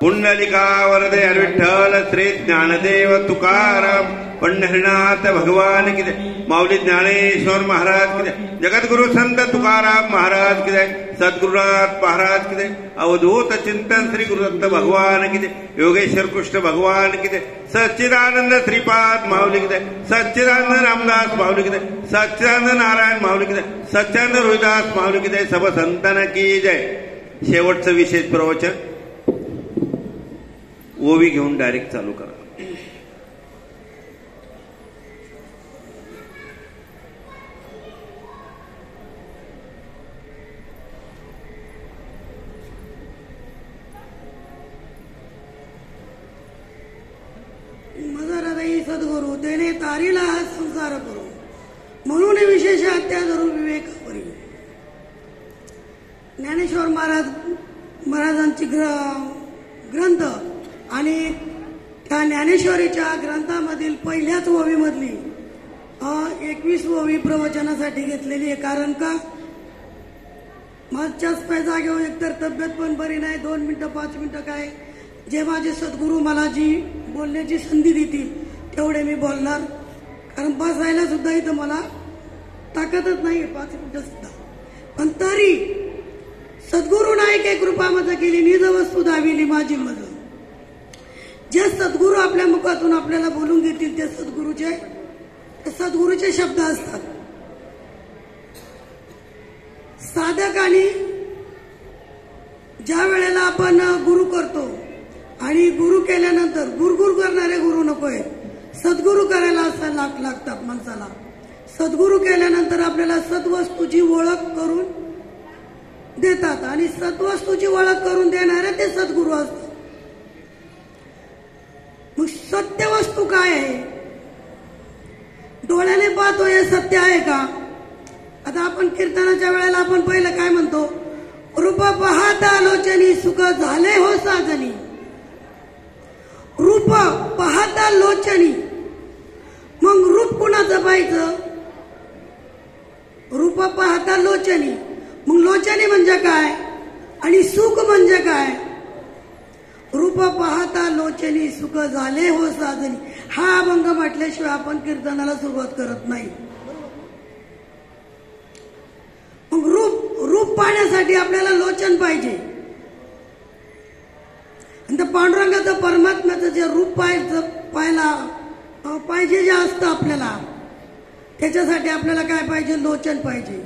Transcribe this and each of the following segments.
पुंडलिका वरदे विठ्ठल श्री ज्ञानदेव तुकाराम पंढरीनाथ भगवान की जय. माऊली ज्ञानेश्वर महाराज की जय. जगद्गुरु संत तुकाराम महाराज की जय. सद्गुरुनाथ महाराज की जय. अवधूत चिंतन श्री गुरुदत्त भगवान की जय. योगेश्वर कृष्ण भगवान की जय. सच्चिदानंद श्रीपाद माऊली की जय. सच्चिदानंद रामदास माऊली की जय. सच्चिदानंद नारायण माऊली की जय. सच्चिदानंद रोहिदास माऊली की जय. सब संतान की जय. शेवटचं विशेष प्रवचन ओवी घेऊन डायरेक्ट चालू करा. मदरई सद्गुरु तेने तारीला हा संसार करू म्हणून विशेष हत्या धरू विवेकावरी. ज्ञानेश्वर महाराजांची ग्रंथ आणि त्या ज्ञानेश्वरीच्या ग्रंथामधील पहिल्याच ओवीमधली 21 ओवी प्रवचनासाठी घेतलेली आहे. कारण का माझ्याच जागेवर एकतर तब्येत पण बरी नाही. 2 मिनिटं 5 मिनिटं काय जे माझे सद्गुरू मला जी बोलण्याची संधी देतील तेवढे मी बोलणार. कारण बसायला सुद्धा इथं मला ताकदच नाही 5 मिनिटं सुद्धा. पण तरी सद्गुरू नाही काही कृपा मज केली निज वस्तू दाविली माझी मज. जे सद्गुरू आपल्या मुखातून आपल्याला बोलून घेतील ते सद्गुरूचे शब्द असतात. साधकाने ज्या वेळेला आपण गुरु करतो आणि गुरु केल्यानंतर गुरगुर करणारे गुरु नकोय. सद्गुरू करायला असं लागतात माणसाला. सद्गुरू केल्यानंतर आपल्याला सद्वस्तूची ओळख करून देतात आणि सद्वस्तूची ओळख करून देणारे ते सद्गुरू असतात. मग सत्य वस्तू काय आहे? डोळ्याने पाहतो हे सत्य आहे का? आता आपण कीर्तनाच्या वेळेला आपण पहिलं काय म्हणतो? रूप पाहता लोचनी सुख झाले हो साजनी. रूप पाहता लोचनी. मग रूप कुणाचं पाहायचं? रूप पाहता लोचनी. मग लोचनी म्हणजे काय आणि सुख म्हणजे काय? रूप पाहता लोचनी सुख झाले हो साजनी हा अभंग म्हटल्याशिवाय आपण कीर्तनाला सुरुवात करत नाही. मग रूप पाहण्यासाठी आपल्याला लोचन पाहिजे. आणि त्या पांडुरंगाचं परमात्म्याचं जे रूप पाहायला पाहिजे जे असतं आपल्याला त्याच्यासाठी आपल्याला काय पाहिजे? लोचन पाहिजे.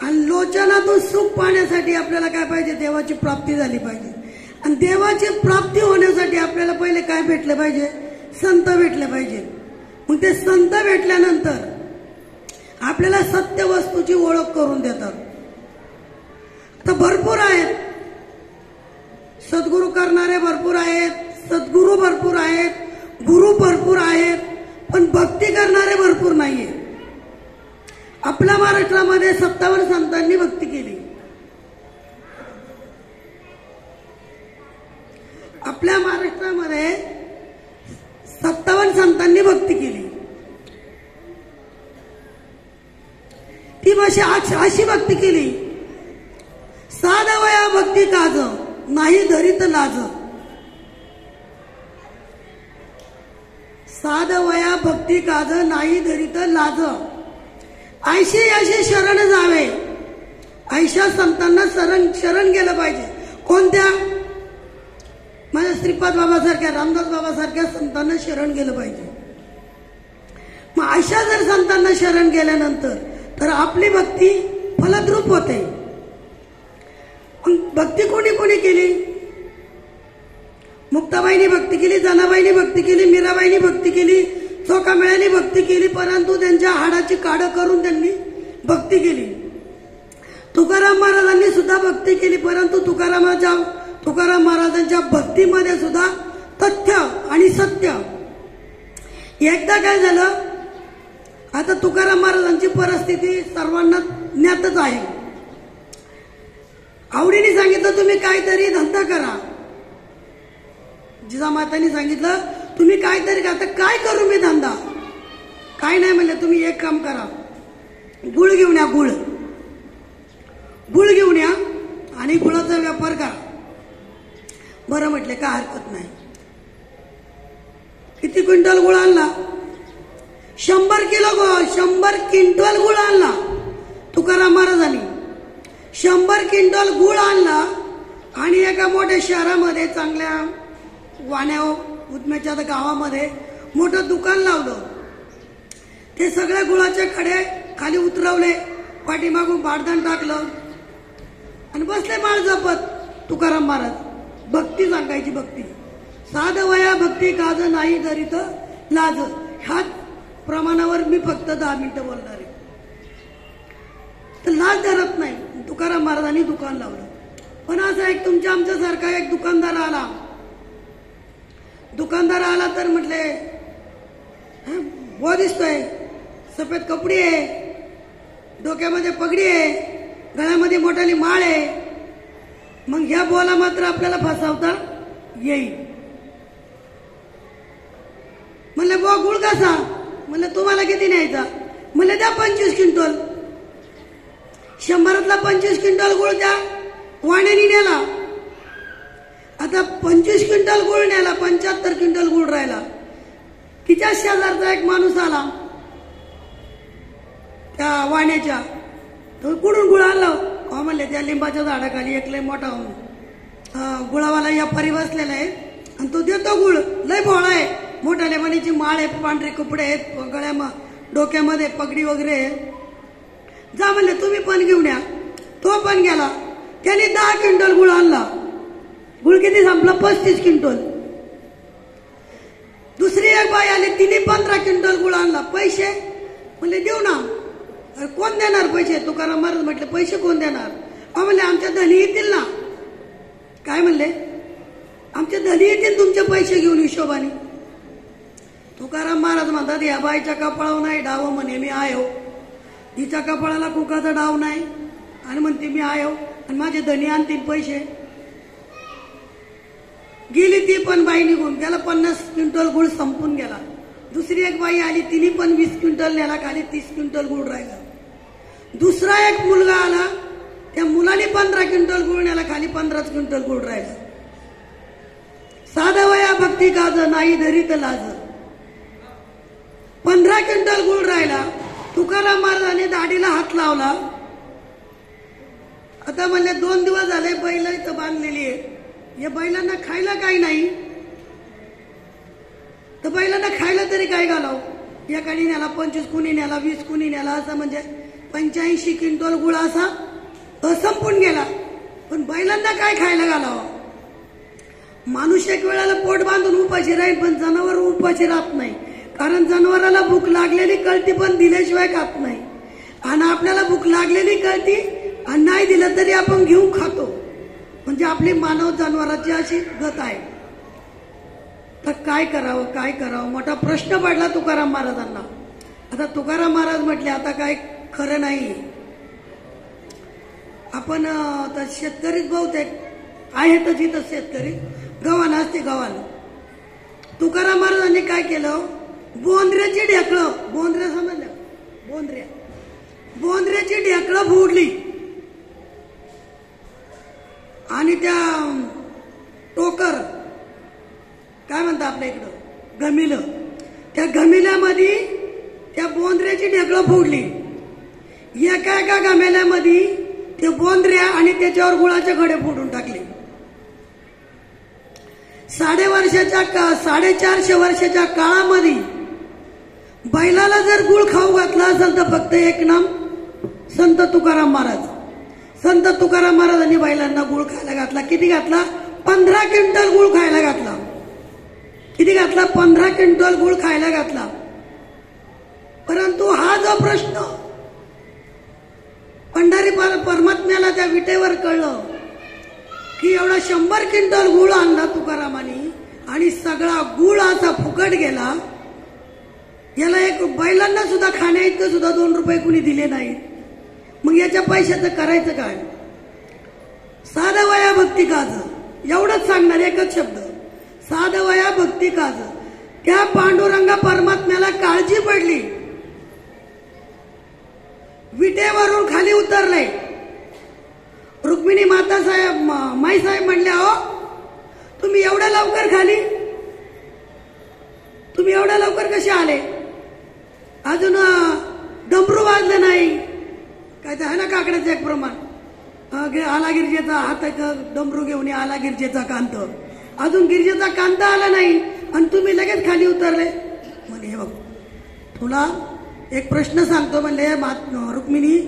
आणि लोचनातून सुख पाहण्यासाठी आपल्याला काय पाहिजे? देवाची प्राप्ती झाली पाहिजे. आणि देवाची प्राप्ती होण्यासाठी आपल्याला पहिले काय भेटले पाहिजे? संत भेटले पाहिजे. मग ते संत भेटल्यानंतर आपल्याला सत्य वस्तूची ओळख करून देतात. आता भरपूर आहेत सद्गुरू करणारे, भरपूर आहेत सद्गुरू, भरपूर आहेत गुरु, भरपूर आहेत पण भक्ती करणारे भरपूर नाहीये. आपल्या महाराष्ट्रामध्ये 57 संतांनी भक्ती केली. आपल्या महाराष्ट्रामध्ये 57 संतांनी भक्ती केली. ती अशी भक्ती केली. साधा वया भक्ती काज नाही धरीत लाज. साध वया भक्ती काज नाही धरीत लाज. ऐशी अशी शरण जावे. ऐशा संतांना शरण गेलं पाहिजे. कोणत्या? माझ्या श्रीपाद बाबासारख्या, रामदास बाबासारख्या संतांना शरण गेलं पाहिजे. मग अशा जर संतांना शरण गेल्यानंतर तर आपली भक्ती फलद्रूप होते. भक्ती कोणी कोणी केली? मुक्ताबाईंनी भक्ती केली, जनाबाईंनी भक्ती केली, मीराबाईंनी भक्ती केली, चोखामेळ्यांनी भक्ती केली. परंतु त्यांच्या हाडाची काढ करून त्यांनी भक्ती केली. तुकाराम महाराजांनी सुद्धा भक्ती केली. परंतु तुकाराम महाराजांच्या भक्तीमध्ये सुद्धा तथ्य आणि सत्य. एकदा काय झालं? आता तुकाराम महाराजांची परिस्थिती सर्वांना ज्ञातच आहे. आवडीने सांगितलं तुम्ही काहीतरी धंदा करा. जिजामातांनी सांगितलं तुम्ही काहीतरी करा. आता काय करू मी धंदा? काय नाही म्हणलं, तुम्ही एक काम करा, गुळ घेऊन या. गुळ घेऊन या आणि गुळाचा व्यापार करा. बरं म्हटले काय हरकत नाही. किती क्विंटल गुळ आणला? 100 क्विंटल गुळ आणला तुकाराम महाराजांनी. 100 क्विंटल गुळ आणला आणि एका मोठ्या शहरामध्ये चांगल्या वाण्या उदम्याच्या गावामध्ये मोठं दुकान लावलं. ते सगळे गुळाचे खडे खाली उतरवले, पाठीमागून बारदान टाकलं आणि बसले माळ जपत तुकाराम महाराज. भक्ती सांगायची, भक्ती. साध वया भक्ती काज नाही धरित लाज. ह्याच प्रमाणावर मी फक्त 10 मिनिटं बोलणार आहे. तर लाज धरत नाही. तुकाराम महाराजांनी दुकान लावलं. पण असं एक तुमच्या आमच्यासारखा एक दुकानदार आला. तर म्हटले बो दिसतोय, सफेद कपडे आहे, डोक्यामध्ये पगडी आहे, गळ्यामध्ये मोठाली माळ आहे. मग ह्या बोला मात्र आपल्याला फसवता येईल. म्हणले बो गुळ कसा? म्हणलं तुम्हाला किती न्यायचा? म्हणले द्या 25 क्विंटल. 100तला 25 क्विंटल गुळ द्या. वाण्यानी नेला. आता 25 क्विंटल गुळ नेला, 75 क्विंटल गुळ राहिला. तिच्या शेजारचा एक माणूस आला त्या वाण्याच्या. तो कुठून गुळ आणला? म्हणले त्या लिंबाच्या झाडाखाली एक लय मोठा गुळावाला व्यापारी बसलेला आहे आणि तो देतो गुळ. लय भोळा आहे, मोठ्या लेमणीची माळ आहे, पांढरे कपडे आहेत, गळ्या डोक्यामध्ये पगडी वगैरे. जा म्हणले तुम्ही पण घेऊन या. तो पण गेला. त्याने 10 क्विंटल गुळ आणला. गुळ किती संपला? 35 क्विंटल. दुसरी एक बाई आली, तिने 15 क्विंटल गुळ आणला. पैसे? म्हणले देऊ ना. कोण देणार पैसे? तुकाराम महाराज म्हटले पैसे कोण देणार? म्हणले आमच्या धनी येतील ना. काय म्हणले? आमच्या धनी येतील तुमचे पैसे घेऊन हिशोबाने. तुकाराम महाराज म्हणतात या बाईच्या कपाळावर नाही डाव म्हणे मी आयो. हिच्या कपाळाला कुकाचा डाव नाही आणि म्हणते मी आयो आणि माझे धनी आणतील पैसे. गेली ती पण बाई निघून. गेला 50 क्विंटल गुळ संपून गेला. दुसरी एक बाई आली, तिने पण 20 क्विंटल नेला, खाली 30 क्विंटल गुळ राहिला. दुसरा एक मुलगा आला, त्या मुलाने 15 क्विंटल गुळ नेला, खाली 15 क्विंटल गुळ राहिला. साधा वया भक्ती काज नाही धरीत लाज. 15 क्विंटल गुळ राहिला. तुकाराम महाराजांनी दाढीला हात लावला. आता म्हणले 2 दिवस झाले बैल इथं बांधलेली आहे, या बैलांना खायला काही नाही, तर बैलांना खायला तरी काय घालाव. या काळी न्याला 25, कुणी न्याला 20, कुणी न्याला असं म्हणजे 85 क्विंटल गुळ असा संपून गेला. पण बैलांना काय खायला घालावं? माणूस एक वेळेला पोट बांधून उपाशी राहील, पण जनावर उपाशी राहत नाही. कारण जनावराला भूक लागलेली कळती पण दिल्याशिवाय खात नाही. आणि आपल्याला भूक लागलेली कळती आणि नाही दिलं तरी आपण घेऊन खातो. म्हणजे आपली मानव जनावराची अशी गत आहे. तर काय करावं, काय करावं, मोठा प्रश्न पडला तुकाराम महाराजांना. आता तुकाराम महाराज म्हटले आता काय खरं नाही. आपण तर शेतकरीच बहुतेक आहेतच इथं शेतकरी. गव्हाण असते गव्हाण. तुकाराम महाराजांनी काय केलं? बोंद्र्याची ढेकळं, बोंद्र्या समजलं, बोंद्र्याची ढेकळं फोडली आणि त्या टोकर काय म्हणतात आपल्या इकडं गमिलं, त्या गमिल्यामध्ये त्या बोंद्र्याची ढेकळं फोडली. एका एका गमेल्यामध्ये ते बोंद्र्या आणि त्याच्यावर गुळाचे खडे फोडून टाकले. 450 वर्षाच्या काळामध्ये बैलाला जर गुळ खाऊ घातला असेल तर फक्त एक नाम संत तुकाराम महाराज. संत तुकाराम महाराजांनी बैलांना गुळ खायला घातला. किती घातला? 15 क्विंटल गुळ खायला घातला. किती घातला? 15 क्विंटल गुळ खायला घातला. परंतु हा जो प्रश्न पंढरी परमात्म्याला त्या विटेवर कळलं की एवढा 100 क्विंटल गुळ आणला तुकारामानी आणि सगळा गुळ असा फुकट गेला. याला एक बैलांना सुद्धा खाण्या इतकं सुद्धा 2 रुपये कुणी दिले नाही. मग याच्या पैशाचं करायचं काय? साधा वया भक्ती काज, एवढंच सांगणार एकच शब्द, साधा वया भक्ती काज. त्या पांडुरंगा परमात्म्याला काळजी पडली. विटेवरून खाली उतरले. रुक्मिणी माता साहेब माई साहेब म्हणल्या हो तुम्ही एवढ्या लवकर खाली, तुम्ही एवढ्या लवकर कसे आले? अजून डमरू वाजलं नाही काय तर आहे ना काकड्याचं एक प्रमाण. आला गिरजेचा हात डमरू घेऊन आला गिरजेचा कांत. अजून गिरजेचा कांत आला नाही आणि तुम्ही लगेच खाली उतरले. म्हणे हे बघ तुला एक प्रश्न सांगतो. म्हणले रुक्मिणी,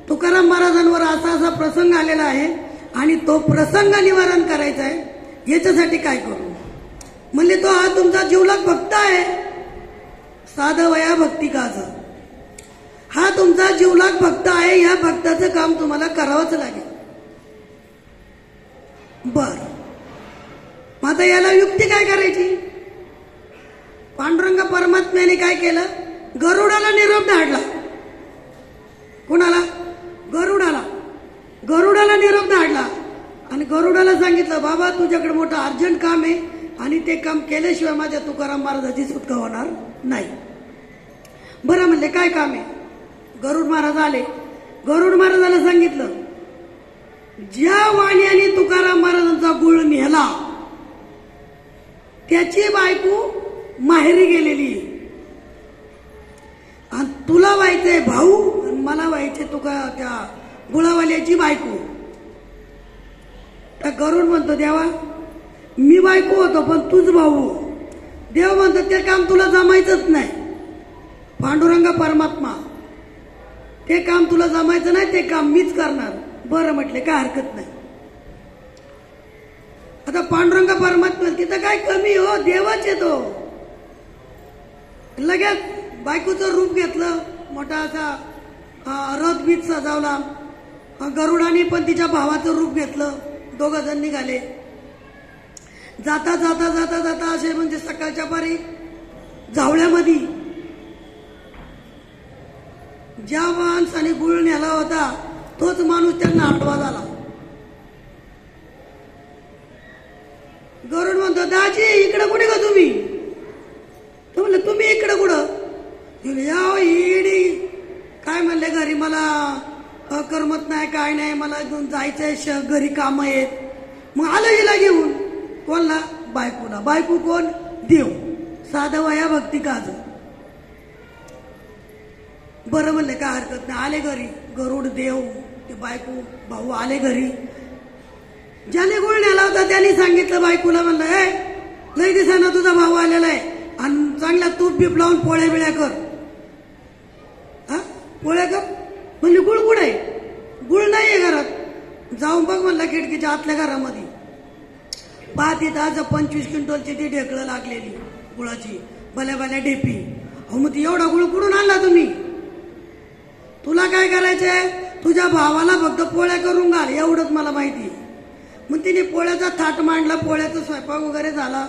तुकाराम महाराजांवर असा असा प्रसंग आलेला आहे आणि तो प्रसंग निवारण करायचा आहे, याच्यासाठी काय करू? म्हणले तो हा तुमचा जिवलग भक्त आहे, साधं वया भक्ती काज. हा तुमचा जिवलग भक्त आहे, या भक्ताचं काम तुम्हाला करावंच लागेल. बर, मग आता याला युक्ती काय करायची? पांडुरंग परमात्म्याने काय केलं? गरुडाला निरोप धाडला. कुणाला? गरुडाला. गरुडाला निरोप धाडला आणि गरुडाला सांगितलं, बाबा तुझ्याकडे मोठं अर्जंट काम आहे आणि ते काम केल्याशिवाय माझ्या तुकाराम महाराजाची सुटका होणार नाही. बरं म्हणले काय काम आहे? गरुड महाराज आले. गरुड महाराजाला सांगितलं, ज्या वाण्याने तुकाराम महाराजांचा गुळ नेला त्याची बायको माहेरी गेलेली आणि तुला व्हायचंय भाऊ आणि मला व्हायचे त्या गुळावाल्याची बायको. त्या गरुड म्हणतो, देवा मी बायको होतो पण तूच भाऊ. देव म्हणतो ते काम तुला जमायचंच नाही. पांडुरंग परमात्मा, ते काम तुला जमायचं नाही, ते काम मीच करणार. बरं म्हटले काय हरकत नाही. आता पांडुरंग परमात्मा तिथं काय कमी हो, देवाच येतो. लगेच बायकोचं रूप घेतलं, मोठा असा रथ बीत सजावला. गरुडाने पण तिच्या भावाचं रूप घेतलं. दोघं जण निघाले. जाता जाता जाता जाता असे म्हणजे सकाळच्या पारी जावळ्यामध्ये ज्या माणसाने गुळ नेला होता तोच माणूस त्यांना आठवा झाला. गरुड म्हणतो, दाजी इकडं कुठे का तुम्ही? तो म्हणलं तुम्ही इकडं कुठं? इडी काय म्हणले, घरी मला करमत नाही काय नाही, मला जायचंय घरी काम आहेत. मग आलं हिला घेऊन. कोणला? बायकोला. बायको कोण? देव. साधं वया भक्ती काज. बरं म्हणले काय हरकत नाही. आले घरी. गरुड, देव, ते बायको, भाऊ आले घरी. ज्याने गुळ नेला होता त्याने सांगितलं बायकोला, म्हणलं हे लई दिवसानं तुझा भाऊ आलेला आहे आणि चांगल्या तूप बीप लावून पोळ्या बिळ्या कर. हा पोळ्या कर. म्हणली गुळ कुठे? गुळ नाहीये घरात. जाऊन बघ म्हणलं खिडकीच्या आतल्या घरामध्ये. पाहती ताज 25 क्विंटलची ती ढेकळं लागलेली गुळाची, भल्या भल्या ढेपी. अहो मग ती एवढा गुळ कुठून आणला तुम्ही? तुला काय करायचंय? तुझ्या भावाला फक्त पोळ्या करून घाल, एवढंच मला माहिती. मग तिने पोळ्याचा थाट मांडला, पोळ्याचा स्वयंपाक वगैरे झाला,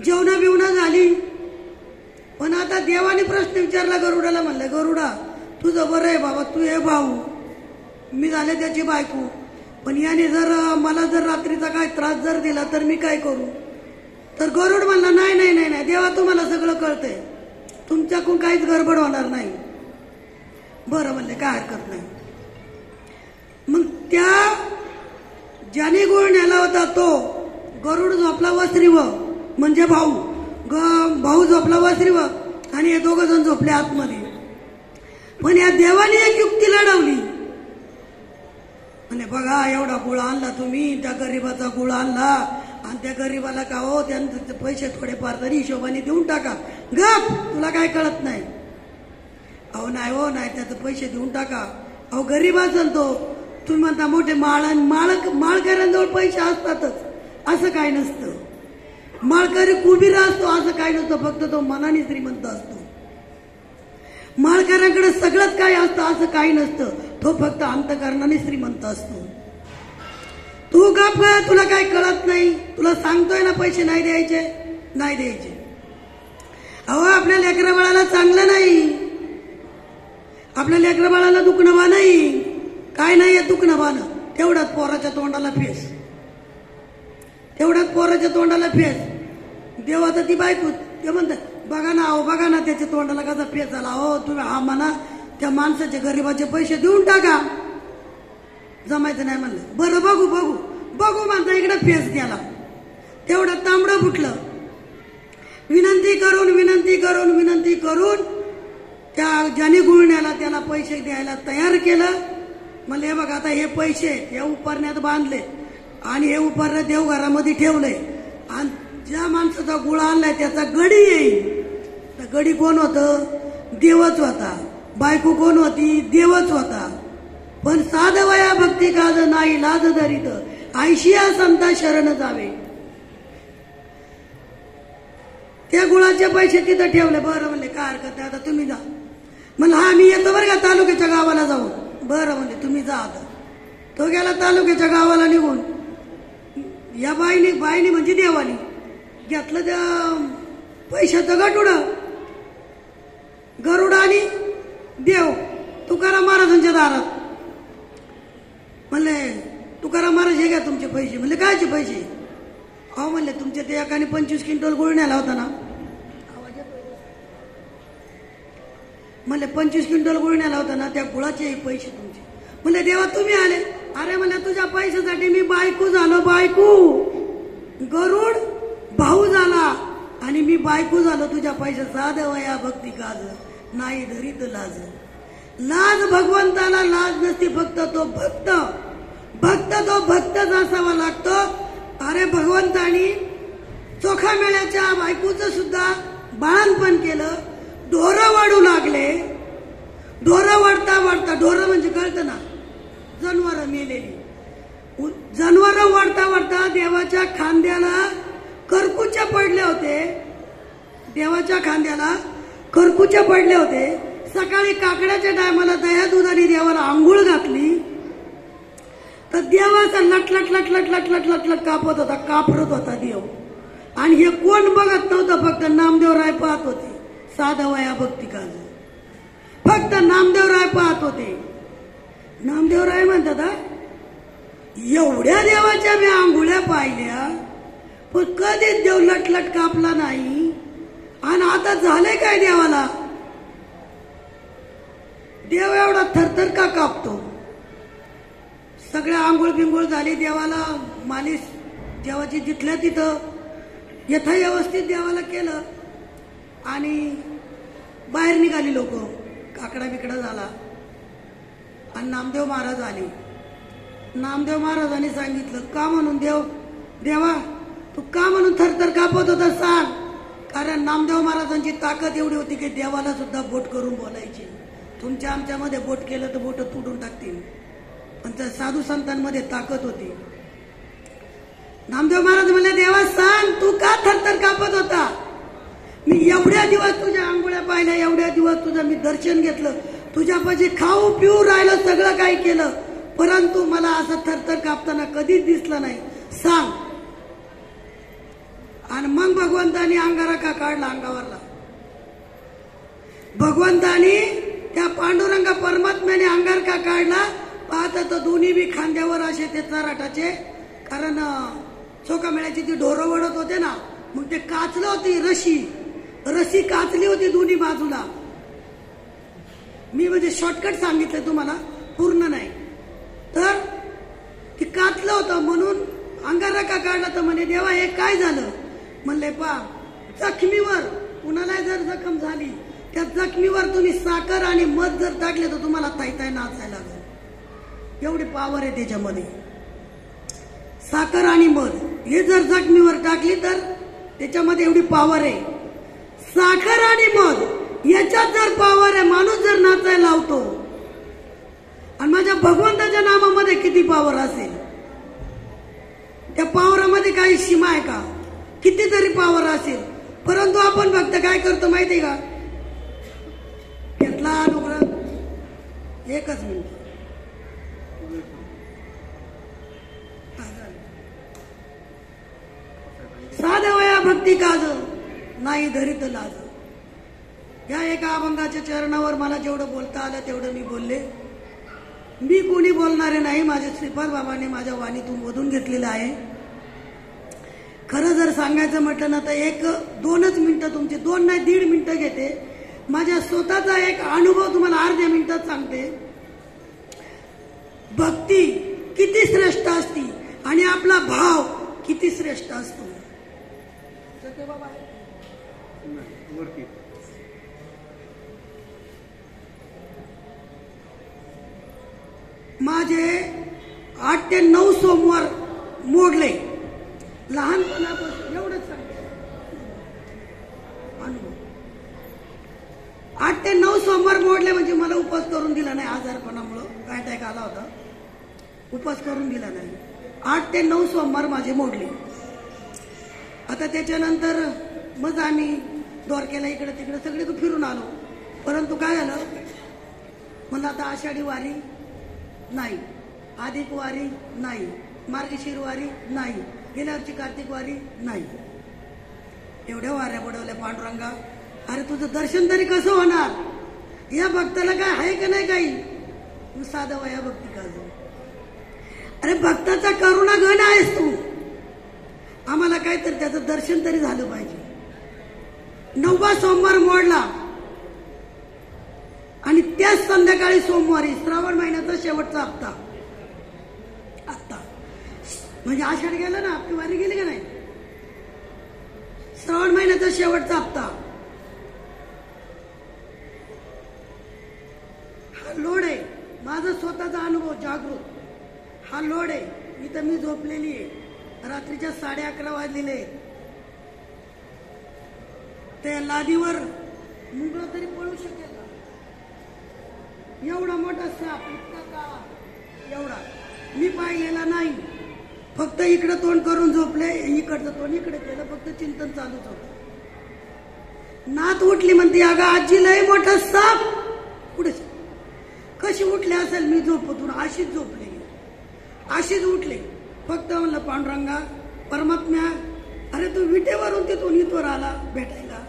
जेवणा बिवणा झाली. पण आता देवाने प्रश्न विचारला गरुडाला. म्हणलं गरुडा तुझं बरं आहे बाबा, तू हे भाऊ, मी झाले त्याची बायको, पण याने जर मला जर रात्रीचा काय त्रास जर दिला तर मी काय करू? तर गरुड म्हणला, नाही नाही नाही नाही, देवा तुम्हाला सगळं कळतंय, तुमच्याकडून काहीच गडबड होणार नाही. बरं म्हणले काय हरकत नाही. मग त्या ज्याने गुळ नेला होता तो गरुड झोपला वस्त्रीवर, म्हणजे भाऊ. भाऊ झोपला वस्त्रीवर आणि हे दोघं जण झोपले आतमध्ये. पण या देवाने एक युक्ती लढवली. म्हणे बघा एवढा गुळ आणला तुम्ही, त्या गरीबाचा गुळ आणला आणि त्या गरीबाला का हो त्यांचे पैसे थोडेफार तरी हिशोबाने देऊन टाका. गप, तुला काय कळत नाही. अहो नाही हो नाही, त्याचे पैसे देऊन टाका. अहो गरीब असेल तो. तुम्ही म्हणता मोठे माळकऱ्यांजवळ पैसे असतातच, असं काय नसतं. माळकरी कुबीर असतो असं काय नसतं, फक्त तो मनाने श्रीमंत असतो. माळकऱ्यांकडे सगळंच काय असतं असं काही नसतं, तो फक्त अंतकरणाने श्रीमंत असतो. तू गप ग, तुला काय कळत नाही. तुला सांगतोय ना पैसे नाही द्यायचे, नाही द्यायचे. अहो आपल्या लेकरा बाळाला चांगलं नाही, आपल्या लेकरा बाळाला दुखणं बा नाही, काय नाहीये दुखणं बानं. तेवढ्यात पोराच्या तोंडाला फेस, तेवढ्यात पोराच्या तोंडाला फेस. देवाचं ती बायको ते म्हणतात, बघा ना अहो बघा ना त्याच्या तोंडाला कसा फेस झाला. हो तुम्ही हा म्हणा त्या माणसाचे गरीबाचे पैसे देऊन टाका. जमायचं नाही म्हणलं. बरं बघू बघू. बघू म्हणता इकडे फेस गेला, तेवढं तांबडं फुटलं. विनंती करून त्या ज्याने गुळण्याला त्याला पैसे द्यायला तयार केलं. मला हे बघा, आता हे पैसे या उपरण्यात बांधले आणि हे उपरण्यात देवघरामध्ये ठेवले आणि ज्या माणसाचा गुळ आणलाय त्याचा गडी येईल. तर गडी कोण होतं? देवच होता. बायको कोण होती? देवच होता. पण साधवया भक्ती काज नाही लाज धरीत ऐशिया संता शरण जावे. त्या गुळाचे पैसे तिथं ठेवले. बरं म्हणले काय हरकत नाही, आता तुम्ही जा. म्हणलं हा मी येतो बरं का तालुक्याच्या गावाला जाऊन. बरं म्हणले तुम्ही जा. आता तो गेला तालुक्याच्या गावाला निघून. या बाईने म्हणजे देवानी घेतलं त्या पैशाचं गरुड आणि देव तुकाराम महाराजांच्या दारात. म्हणले तुकाराम महाराज हे घ्या तुमचे पैसे. म्हणले कायचे पैसे? अहो म्हणले तुमच्या ते एकाने 25 क्विंटल गुळ न्यायला होता ना. म्हणले 25 क्विंटल गुळ न्यायला होता ना, त्या गुळाचे पैसे तुमचे. म्हणले देवा तुम्ही आले? अरे म्हणले तुझ्या पैशासाठी मी बायको झालो. गरुड भाऊ झाला आणि मी बायको झालो तुझ्या पैशात. साधवया भक्ती काज नाही धरीत लाज. लाज भगवंताला लाज नसती, फक्त तो भक्तच असावा लागतो. अरे भगवंतानी चोखा मेळ्याच्या बायकोचं सुद्धा बाळणपण केलं. ढोरं वाढू लागले. ढोरं वाढता ढोरं म्हणजे कळतं ना, जनावरं मेलेली. जनावरं वाढता देवाच्या खांद्याला करकुच्या पडले होते. देवाच्या खांद्याला करकुच्या पडले होते. सकाळी काकड्याच्या टायमाला दया दुधाने देवाला आंघोळ घातली तर देवाचा लट कापत होता, कापरत होता देव. आणि हे कोण बघत नव्हतं, फक्त नामदेवराय पाहत होते. साधवया भक्ती काज फक्त नामदेवराय पाहत होते. नामदेवराय म्हणतात एवढ्या देवाच्या मी आंघोळ्या पाहिल्या पण कधीच देव लटलट कापला नाही. आणि आता झाले काय देवाला? देव एवढा थरथर का कापतो? सगळ्या आंघोळ बिंघोळ झाली, देवाला मालिश देवाची जिथल्या तिथं यथाव्यवस्थित देवाला केलं आणि बाहेर निघाली लोक. काकडा बिकडा झाला आणि नामदेव महाराज आले. नामदेव महाराजांनी सांगितलं का म्हणून देवा तू का म्हणून थरथर कापत होता सांग. कारण नामदेव महाराजांची ताकद एवढी होती की देवाला सुद्धा बोट करून बोलायची. तुमच्या आमच्यामध्ये बोट केलं तर बोट तुटून टाकतील, पण त्या साधू संतांमध्ये ताकद होती. नामदेव महाराज म्हणले देवा सांग तू का थरथर कापत होता? मी एवढ्या दिवस तुझ्या आंघोळ्या पाहिल्या, एवढ्या दिवस तुझं मी दर्शन घेतलं, तुझ्यापाशी खाऊ पिऊ राहिलं, सगळं काही केलं, परंतु मला असं थरथर कापताना कधीच दिसलं नाही, सांग. आणि मग भगवंतानी अंगारा का काढला अंगावरला. भगवंतानी त्या पांडुरंगा परमात्म्याने अंगार का काढला? पाहता तर दोन्ही बी खांद्यावर असे ते चराटाचे, कारण चोका मेळ्याची ती ढोरं वडत होते ना, मग ते काचलं होती रशी काचली होती दोन्ही बाजूला. मी म्हणजे शॉर्टकट सांगितलं तुम्हाला, पूर्ण नाही. तर ती काचलं होतं म्हणून अंगारा का काढला. तर म्हणे देवा हे काय झालं? म्हणले पा जखमीवर कुणाला जर जखम झाली त्या जखमीवर तुम्ही साखर आणि मध जर टाकले तर तुम्हाला थायथाय नाचायला लागेल. एवढी पावर आहे त्याच्यामध्ये. साखर आणि मध हे जर जखमीवर टाकली तर त्याच्यामध्ये एवढी पावर आहे. साखर आणि मध याच्यात जर पावर आहे, माणूस जर नाचायला लावतो, आणि माझ्या भगवंताच्या नामामध्ये किती पावर असेल, त्या पावरामध्ये काही सीमा आहे का? कितीतरी पावर असेल, परंतु आपण फक्त काय करतो माहिती का? घेतला डोकरा, एकच मिनिट, साधवया भक्ती काज नाही धरीत लाज. या एका अभंगाच्या चरणावर मला जेवढं बोलता आलं तेवढं मी बोलले. मी कोणी बोलणारे नाही, माझे श्रीपाद बाबांनी माझ्या वाणीतून मधून घेतलेलं आहे. खरं जर सांगायचं म्हटलं ना तर 2च मिनिटं तुमचे, 2 नाही 1.5 मिनिटं घेते. माझ्या स्वतःचा एक अनुभव तुम्हाला अर्ध्या मिनिटात सांगते. भक्ती किती श्रेष्ठ असती आणि आपला भाव किती श्रेष्ठ असतो. माझे 8 ते 9 सोमवार मोडले लहानपणापासून. एवढंच सांगते अनुभव. 8 ते 9 सोमवार मोडले म्हणजे मला उपवास करून दिला नाही. आजारपणामुळं काय अटॅक आला होता, उपवास करून दिला नाही. 8 ते 9 सोमवार माझे मोडले. आता त्याच्यानंतर मग आम्ही द्वारकेला इकडे तिकडे सगळे फिरून आलो. परंतु काय झालं, मला आता आषाढी वारी नाही, अधिक वारी नाही, मार्गशीर वारी नाही, गेल्या वर्षी कार्तिक वारी नाही. एवढ्या वाऱ्या बुडवल्या पांडुरंगा. अरे तुझं दर्शन तरी कसं होणार? या भक्ताला काय आहे का नाही काही? तू साधा वया भक्ती का? अरे भक्ताचा करुणा गण आहेस तू. आम्हाला काय तर त्याचं दर्शन तरी झालं पाहिजे. 9वा सोमवार मोडला आणि त्याच संध्याकाळी सोमवारी श्रावण महिन्याचा शेवटचा हप्ता. आता म्हणजे आषाढ गेला ना, आपली वारी गेली का नाही? श्रावण महिन्याचा शेवटचा हप्ता. हा लोड आहे. माझा स्वतःचा अनुभव जागृत. हा लोड आहे. इथं मी झोपलेली आहे. रात्रीच्या 11:30 वाजलेले. त्या लादीवर मुंगळं तरी पळू शकेल का? एवढा मोठा साप, इतका का एवढा मी पाहिलेला नाही. फक्त इकडे तोंड करून झोपले, इकडचं तोंड इकडे केलं, फक्त चिंतन चालूच होतं. नात उठली म्हणते, अगं आजी लय मोठा साप. पुढे कशी उठले असेल मी झोपतून? अशीच झोपले, अशीच उठले. फक्त म्हणलं पांडुरंगा परमात्म्या, अरे तू विटेवरून तिथून इथवर आला भेटायला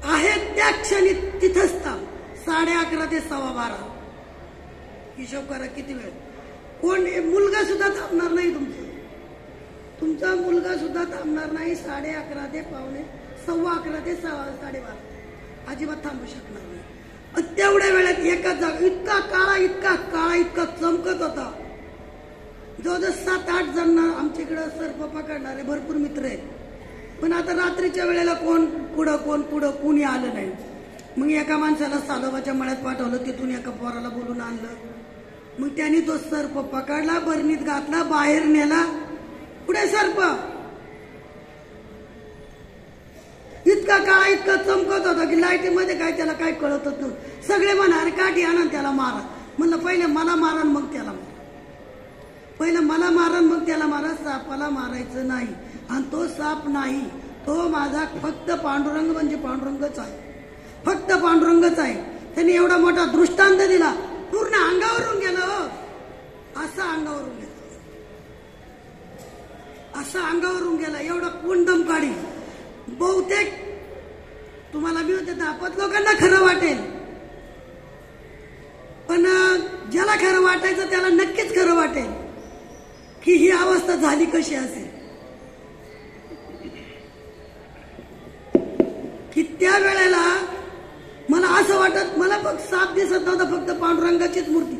आहे, त्या क्षणी तिथंच थांब. 11:30 ते 12:15 हिशोब करा किती वेळ. कोण मुलगा सुद्धा थांबणार नाही. तुमचा मुलगा सुद्धा थांबणार नाही. 11:30 ते 11:15 ते 12:30 अजिबात थांबू शकणार नाही. तेवढ्या वेळात एकाच जागा इतका काळा इतका चमकत होता. जवळजवळ 7-8 जण आमच्याकडे सर्प पकडणारे भरपूर मित्र आहेत. पण आता रात्रीच्या वेळेला कोण पुढं कुणी आलं नाही. मग एका माणसाला सालोबाच्या मळ्यात पाठवलं, तिथून एका पोराला बोलून आणलं. मग त्यांनी तो सर्प पकडला, बरणीत घातला, बाहेर नेला. पुढे सर्प इतका काळा इतका चमकत होता की लाईटीमध्ये काय त्याला काय कळतच नव्हतं. सगळे म्हणाले काठी आणा त्याला मारा. म्हणलं पहिले मला मारा मग त्याला मारा. पहिलं मला मारा मग त्याला मारा. सापाला मारायचं नाही. आणि तो साप नाही, तो माझा फक्त पांडुरंग म्हणजे पांडुरंगच आहे. फक्त पांडुरंगच आहे. त्यांनी एवढा मोठा दृष्टांत दिला. पूर्ण अंगावरून गेलं. असं अंगावरून गेलं, असं अंगावरून गेलं. एवढा कुंडम काढी. बहुतेक तुम्हाला मी होते 10-5 लोकांना खरं वाटेल, पण ज्याला खरं वाटायचं त्याला नक्कीच खरं वाटेल की ही अवस्था झाली कशी असेल. की त्या वेळेला मला असं वाटत, मला फक्त साप दिसत नव्हता, फक्त पांडुरंगाचीच मूर्ती.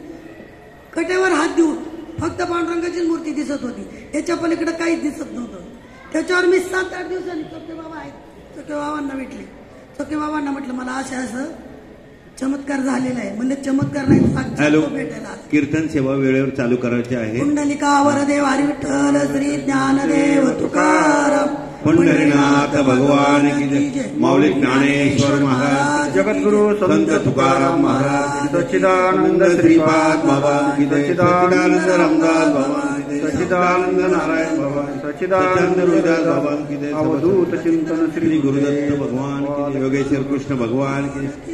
कट्यावर हात देऊन फक्त पांडुरंगाचीच मूर्ती दिसत होती. याच्या पलीकडे काहीच दिसत नव्हतं. त्याच्यावर मी 7-8 दिवसांनी चोके बाबा आहेत, चोके बाबांना भेटले. चोके बाबांना म्हटलं मला असं चमत्कार झालेला आहे. म्हणजे चमत्कार नाही, साक्षात भेटायला. कीर्तन सेवा वेळेवर चालू करायची आहे. कुंडलिका वरदेव हरी विठ्ठल श्री ज्ञानदेव तुकाराम पंढरीनाथ भगवान की जय. माऊली ज्ञानेश्वर महाराज, जगद्गुरु संत तुकाराम महाराज, सच्चिदानंद श्रीपाद बाबा की जय. सच्चिदानंद रामदास बाबा की जय. सच्चिदानंद नारायण बाबा, सच्चिदानंद गुरुदास बाबा की जय. अवधूत चिंतन श्री गुरुदत्त भगवान की जय. योगेश्वर कृष्ण भगवान की जय.